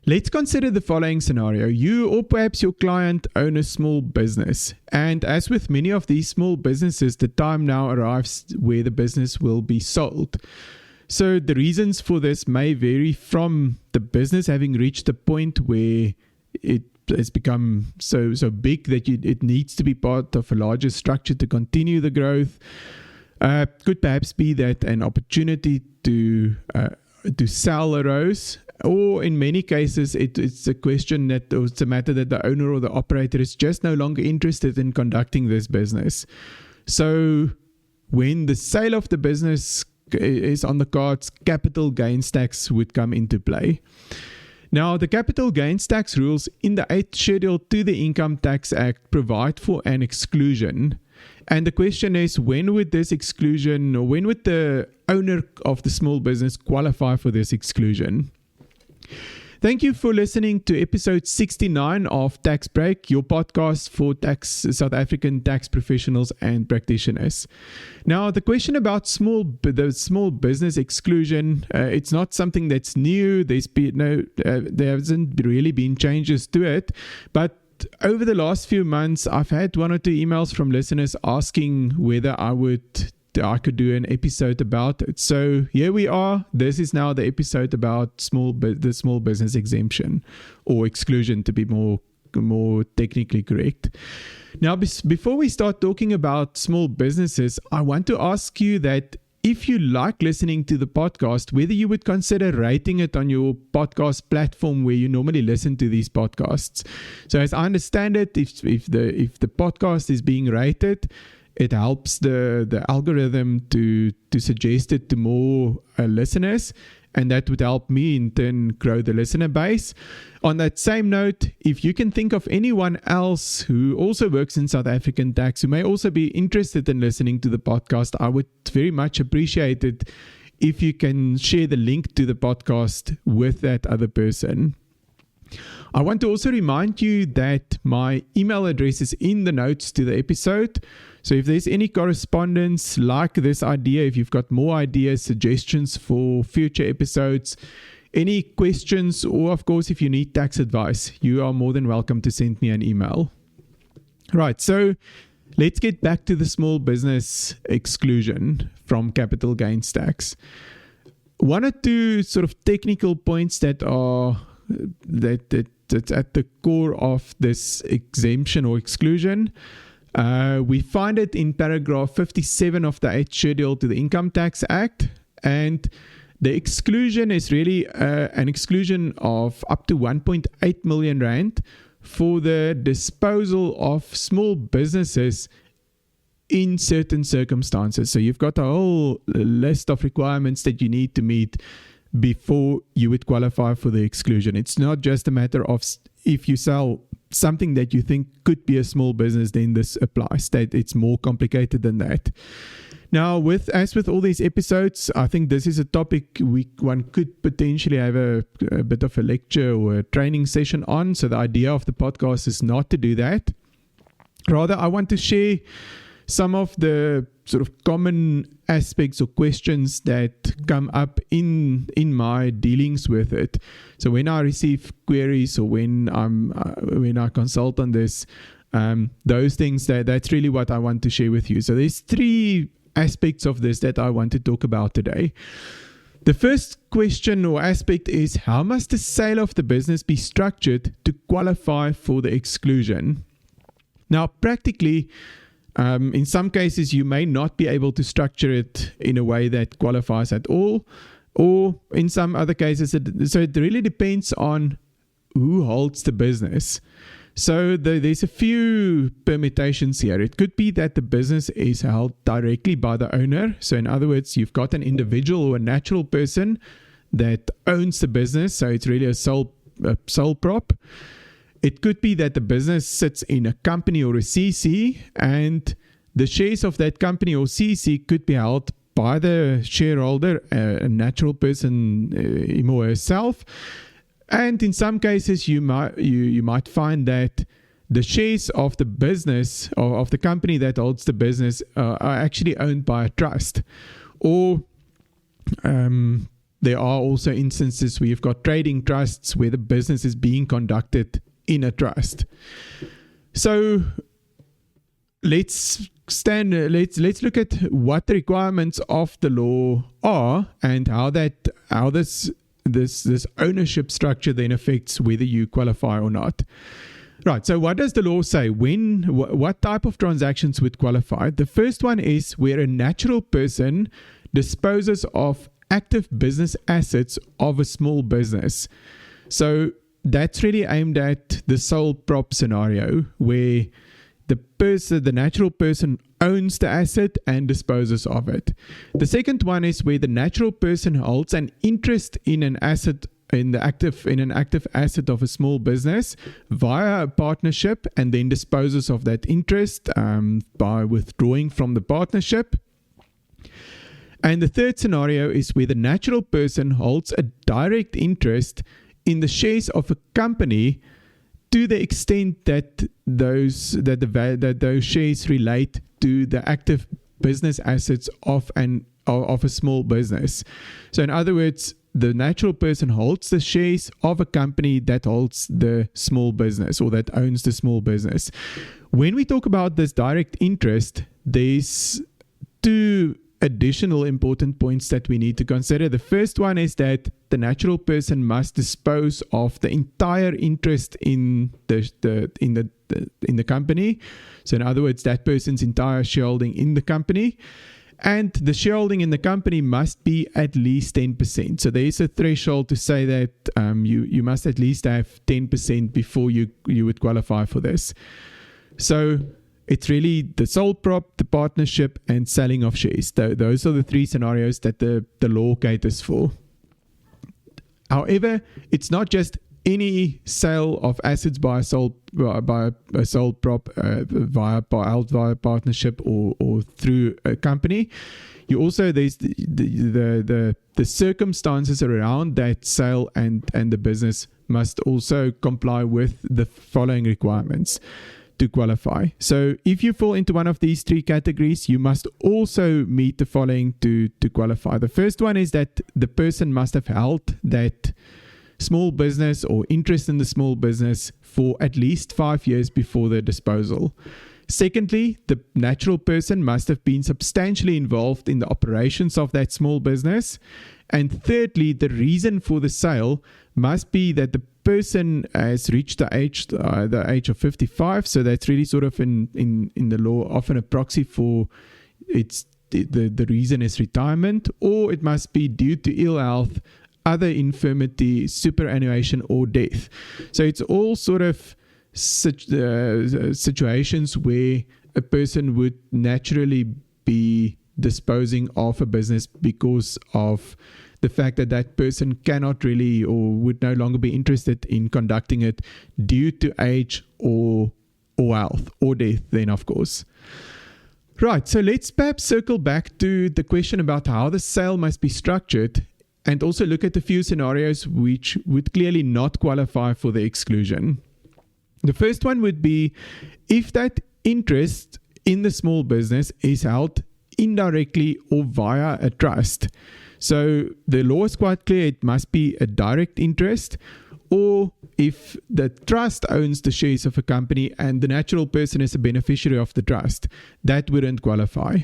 Let's consider the following scenario. You or perhaps your client own a small business. And as with many of these small businesses, the time now arrives where the business will be sold. So the reasons for this may vary from the business having reached a point where it has become so big that it needs to be part of a larger structure to continue the growth. Could perhaps be that an opportunity to sell arose, or in many cases it's a question that it's a matter that the owner or the operator is just no longer interested in conducting this business. So when the sale of the business is on the cards, capital gains tax would come into play. Now, the capital gains tax rules in the 8th schedule to the Income Tax Act provide for an exclusion. And the question is, when would this exclusion, or when would the owner of the small business qualify for this exclusion? Thank you for listening to episode 69 of Tax Break, your podcast for South African tax professionals and practitioners. Now, the question about the small business exclusion, it's not something that's new. There hasn't really been changes to it, but over the last few months, I've had 1 or 2 emails from listeners asking whether I could do an episode about it. So here we are. This is now the episode about the small business exemption, or exclusion to be more technically correct. Now, before we start talking about small businesses, I want to ask you that if you like listening to the podcast, whether you would consider rating it on your podcast platform where you normally listen to these podcasts. So as I understand it, if the podcast is being rated, it helps the algorithm to suggest it to more listeners, and that would help me in turn grow the listener base. On that same note, if you can think of anyone else who also works in South African tax, who may also be interested in listening to the podcast, I would very much appreciate it if you can share the link to the podcast with that other person. I want to also remind you that my email address is in the notes to the episode. So if there's any correspondence like this idea, if you've got more ideas, suggestions for future episodes, any questions, or of course, if you need tax advice, you are more than welcome to send me an email. Right, so let's get back to the small business exclusion from capital gains tax. 1 or 2 sort of technical points that's at the core of this exemption or exclusion. We find it in paragraph 57 of the 8th schedule to the Income Tax Act, and the exclusion is really an exclusion of up to 1.8 million rand for the disposal of small businesses in certain circumstances. So you've got a whole list of requirements that you need to meet before you would qualify for the exclusion. It's not just a matter of if you sell something that you think could be a small business, then this applies. That it's more complicated than that. Now, as with all these episodes, I think this is a topic one could potentially have a bit of a lecture or a training session on. So the idea of the podcast is not to do that. Rather, I want to share some of the sort of common aspects or questions that come up in my dealings with it. So when I receive queries, or when I consult on this, those things, that's really what I want to share with you. So there's 3 aspects of this that I want to talk about today. The first question or aspect is, how must the sale of the business be structured to qualify for the exclusion? Now, practically, in some cases, you may not be able to structure it in a way that qualifies at all, or in some other cases, so it really depends on who holds the business. So there's a few permutations here. It could be that the business is held directly by the owner. So in other words, you've got an individual or a natural person that owns the business. So it's really a sole prop. It could be that the business sits in a company or a CC, and the shares of that company or CC could be held by the shareholder, a natural person, him or herself. And in some cases, you might find that the shares of the business or of the company that holds the business are actually owned by a trust, or there are also instances where you've got trading trusts where the business is being conducted in a trust. So let's look at what the requirements of the law are and how this ownership structure then affects whether you qualify or not. Right, so what does the law say? What type of transactions would qualify? The first one is where a natural person disposes of active business assets of a small business. So that's really aimed at the sole prop scenario where the natural person owns the asset and disposes of it. The second one is where the natural person holds an interest in an asset in an active asset of a small business via a partnership and then disposes of that interest by withdrawing from the partnership. And the third scenario is where the natural person holds a direct interest in the shares of a company to the extent that those shares relate to the active business assets of a small business. So in other words, the natural person holds the shares of a company that holds the small business or that owns the small business. When we talk about this direct interest, there's two additional important points that we need to consider. The first one is that the natural person must dispose of the entire interest in the company. So in other words, that person's entire shareholding in the company. And the shareholding in the company must be at least 10%. So there is a threshold to say that you must at least have 10% before you would qualify for this. So it's really the sole prop, the partnership, and selling of shares. Those are the three scenarios that the law caters for. However, it's not just any sale of assets by a sole prop via partnership or through a company. You also there's the circumstances around that sale and the business must also comply with the following requirements to qualify. So if you fall into one of these three categories, you must also meet the following to qualify. The first one is that the person must have held that small business or interest in the small business for at least 5 years before the disposal. Secondly, the natural person must have been substantially involved in the operations of that small business. And thirdly, the reason for the sale must be that the person has reached the age of 55. So that's really sort of in the law often a proxy for the reason is retirement, or it must be due to ill health, other infirmity, superannuation, or death. So it's all sort of situations where a person would naturally be disposing of a business because of the fact that that person cannot really or would no longer be interested in conducting it due to age or health or death then, of course. Right, so let's perhaps circle back to the question about how the sale must be structured and also look at a few scenarios which would clearly not qualify for the exclusion. The first one would be if that interest in the small business is held indirectly or via a trust. So the law is quite clear, it must be a direct interest, or if the trust owns the shares of a company and the natural person is a beneficiary of the trust, that wouldn't qualify.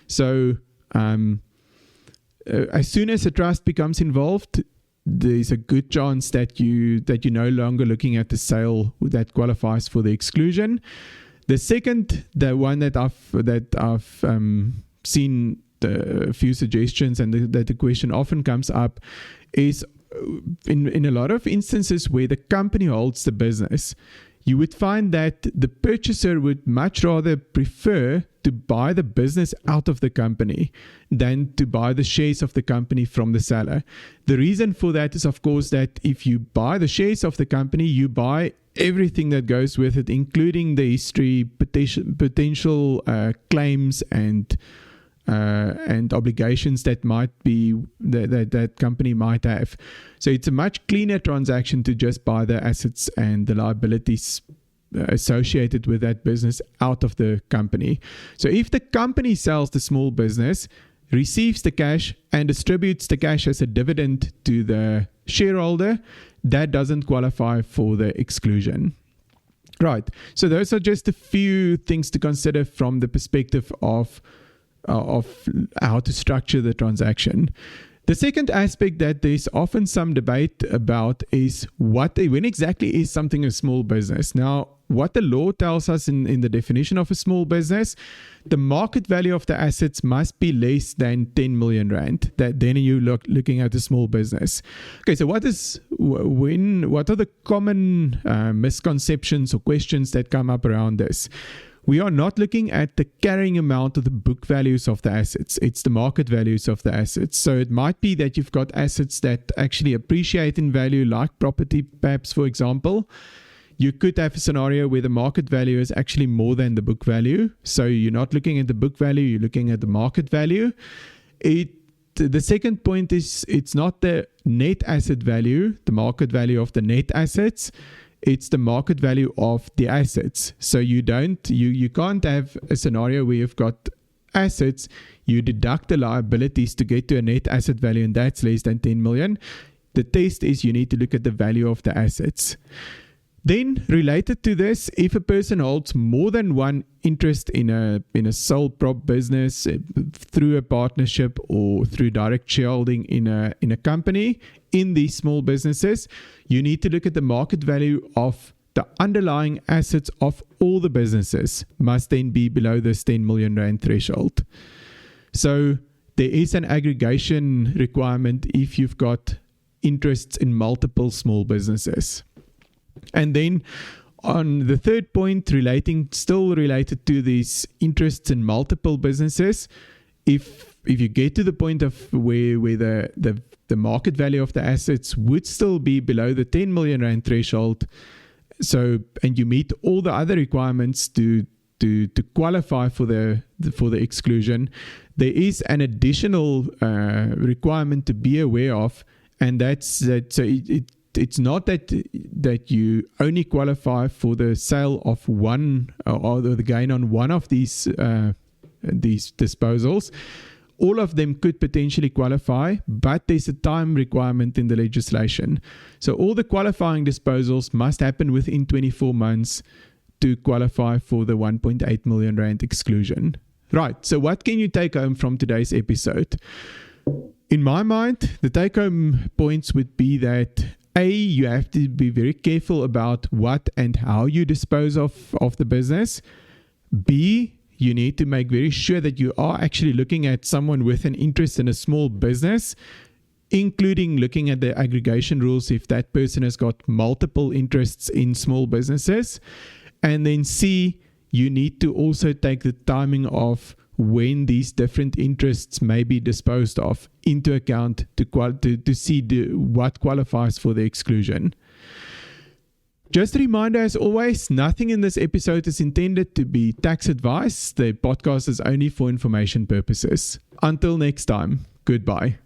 So as soon as a trust becomes involved, there's a good chance that you're no longer looking at the sale that qualifies for the exclusion. The second, the one that I've seen a few suggestions and that the question often comes up is in a lot of instances where the company holds the business, you would find that the purchaser would much rather prefer to buy the business out of the company than to buy the shares of the company from the seller. The reason for that is, of course, that if you buy the shares of the company, you buy everything that goes with it, including the history, potential claims and obligations that might be that company might have. So it's a much cleaner transaction to just buy the assets and the liabilities associated with that business out of the company. So if the company sells the small business, receives the cash and distributes the cash as a dividend to the shareholder, that doesn't qualify for the exclusion. Right, so those are just a few things to consider from the perspective of how to structure the transaction. The second aspect that there's often some debate about is when exactly is something a small business. Now, what the law tells us in the definition of a small business, the market value of the assets must be less than 10 million rand. Then you're looking at a small business. Okay, so what are the common misconceptions or questions that come up around this? We are not looking at the carrying amount of the book values of the assets. It's the market values of the assets. So it might be that you've got assets that actually appreciate in value, like property, perhaps, for example. You could have a scenario where the market value is actually more than the book value. So you're not looking at the book value, you're looking at the market value. The second point is it's not the net asset value, the market value of the net assets. It's the market value of the assets. So you can't have a scenario where you've got assets, you deduct the liabilities to get to a net asset value, and that's less than 10 million. The test is you need to look at the value of the assets. Then, related to this, if a person holds more than one interest in a sole prop business through a partnership or through direct shareholding in a company, in these small businesses, you need to look at the market value of the underlying assets of all the businesses must then be below this 10 million rand threshold. So there is an aggregation requirement if you've got interests in multiple small businesses. And then on the third point, still related to these interests in multiple businesses, if you get to the point of where the market value of the assets would still be below the 10 million rand threshold, and you meet all the other requirements to qualify for the exclusion, there is an additional requirement to be aware of, and that's that. So it's not that you only qualify for the sale of one or the gain on one of these disposals. All of them could potentially qualify, but there's a time requirement in the legislation. So all the qualifying disposals must happen within 24 months to qualify for the 1.8 million rand exclusion. Right, so what can you take home from today's episode? In my mind, the take-home points would be that A, you have to be very careful about what and how you dispose of the business. B, you need to make very sure that you are actually looking at someone with an interest in a small business, including looking at the aggregation rules if that person has got multiple interests in small businesses. And then C, you need to also take the timing of when these different interests may be disposed of into account to see what qualifies for the exclusion. Just a reminder, as always, nothing in this episode is intended to be tax advice. The podcast is only for information purposes. Until next time, goodbye.